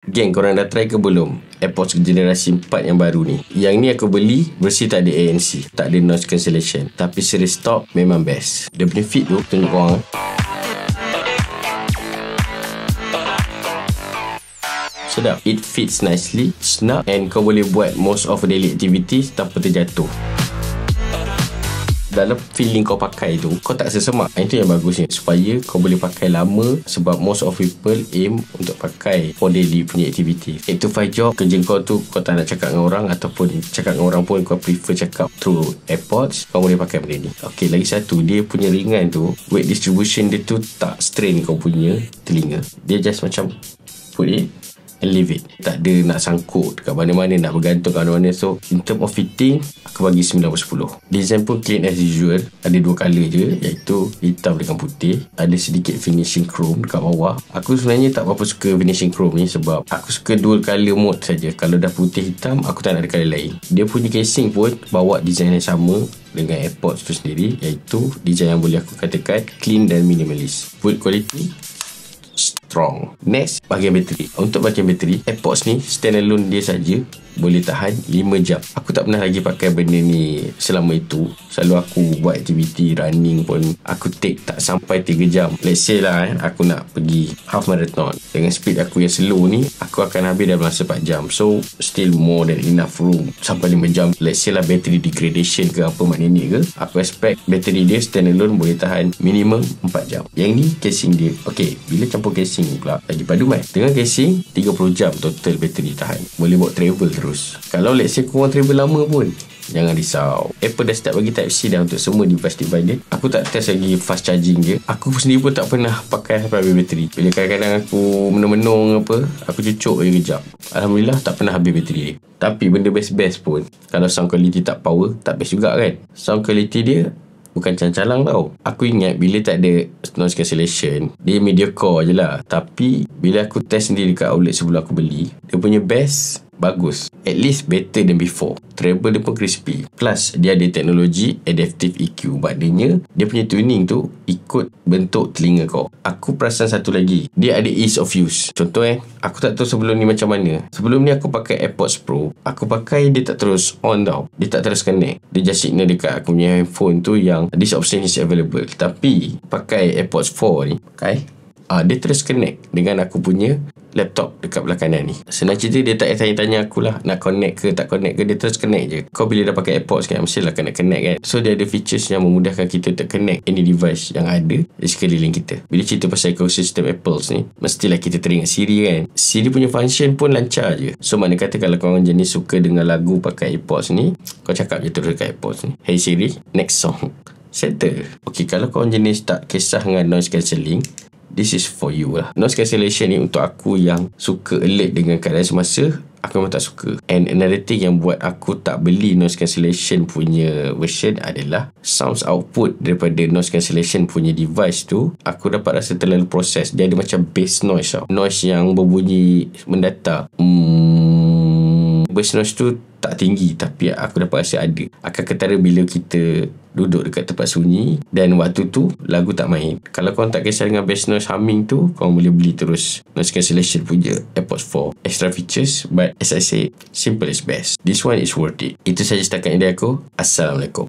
Geng, korang dah try ke belum AirPods generasi 4 yang baru ni? Yang ni aku beli bersih, tak ada ANC, tak ada noise cancellation, tapi seri stok memang best. Dia punya fit tu tunjuk korang. Sedap. It fits nicely, snug, and kau boleh buat most of daily activities tanpa terjatuh. Dalam feeling kau pakai tu, kau tak sesemak. Itu yang bagusnya, supaya kau boleh pakai lama. Sebab most of people aim untuk pakai for daily punya activity. 8 to 5 job, kerja kau tu kau tak nak cakap dengan orang, ataupun cakap dengan orang pun kau prefer cakap through AirPods, kau boleh pakai benda ni. Okay, lagi satu, dia punya ringan tu, weight distribution dia tu tak strain kau punya telinga. Dia just macam put it and leave it. Tak ada nak sangkut dekat mana-mana, nak bergantung kat mana-mana. So in term of fitting, aku bagi 9/10. Design pun clean as usual. Ada 2 colour je, iaitu hitam dengan putih. Ada sedikit finishing chrome dekat bawah. Aku sebenarnya tak berapa suka finishing chrome ni, sebab aku suka dual colour mode saja. Kalau dah putih hitam, aku tak nak ada colour lain. Dia punya casing pun bawa design yang sama dengan AirPods tu sendiri, iaitu design yang boleh aku katakan clean dan minimalist. Build quality strong. Next, bahagian bateri. Untuk bahagian bateri, AirPods ni standalone dia saja boleh tahan 5 jam. Aku tak pernah lagi pakai benda ni selama itu. Selalu aku buat aktiviti running pun aku take tak sampai 3 jam. Let's say lah aku nak pergi half marathon, dengan speed aku yang slow ni, aku akan habis dalam masa 4 jam. So still more than enough room sampai 5 jam. Let's say lah battery degradation ke apa maknanya ke, aku expect bateri dia standalone boleh tahan minimum 4 jam. Yang ni casing dia. Okay, bila campur casing pula lagi padu mai. Dengan casing 30 jam total bateri tahan. Boleh buat travel terus. Kalau let's say korang travel lama pun, jangan risau. Apple dah start bagi Type-C dah untuk semua device-device dia. Aku tak test lagi fast charging dia. Aku sendiri pun tak pernah pakai sampai habis bateri. Bila kadang-kadang aku menung-menung apa, aku cucuk je kejap. Alhamdulillah tak pernah habis bateri dia. Tapi benda best-best pun, kalau sound quality tak power, tak best juga kan. Sound quality dia bukan calang-calang tau. Aku ingat bila tak ada noise cancellation, dia mediocre je lah. Tapi bila aku test sendiri dekat outlet sebelum aku beli, dia punya best bagus. At least better than before. Treble dia pun crispy. Plus dia ada teknologi adaptive EQ. Maknanya dia punya tuning tu ikut bentuk telinga kau. Aku perasan satu lagi, dia ada ease of use. Contoh aku tak tahu sebelum ni macam mana. Sebelum ni aku pakai AirPods Pro, aku pakai dia tak terus on tau. Dia tak terus connect. Dia just signal dekat aku punya handphone tu yang this option is available. Tapi pakai AirPods 4 ni, dia terus connect dengan aku punya laptop dekat belah kanan ni. Senang cerita, dia tak tanya-tanya aku lah nak connect ke tak connect ke, dia terus connect je. Kau bila dah pakai AirPods kan, mestilah kena connect kan. So dia ada features yang memudahkan kita untuk connect any device yang ada di sekeliling kita. Bila cerita pasal ekosistem Apple ni, mestilah kita teringat Siri kan. Siri punya function pun lancar je. So mana kata kalau korang jenis suka dengar lagu pakai AirPods ni, kau cakap je terus dekat AirPods ni, "Hey Siri, next song." Settle. Okay, kalau korang jenis tak kisah dengan noise cancelling, this is for you lah. Noise cancellation ni untuk aku yang suka alert dengan keadaan semasa, aku memang tak suka. And another thing yang buat aku tak beli noise cancellation punya version adalah sounds output daripada noise cancellation punya device tu, aku dapat rasa terlalu proses. Dia ada macam bass noise tau. Noise yang berbunyi mendatar. Bass noise tu tak tinggi, tapi aku dapat rasa ada. Akan ketara bila kita duduk dekat tempat sunyi dan waktu tu lagu tak main. Kalau korang tak kisah dengan bass noise humming tu, korang boleh beli terus noise cancellation punya AirPods 4. Extra features, but as I said, simple is best. This one is worth it. Itu sahaja setakat dari aku. Assalamualaikum.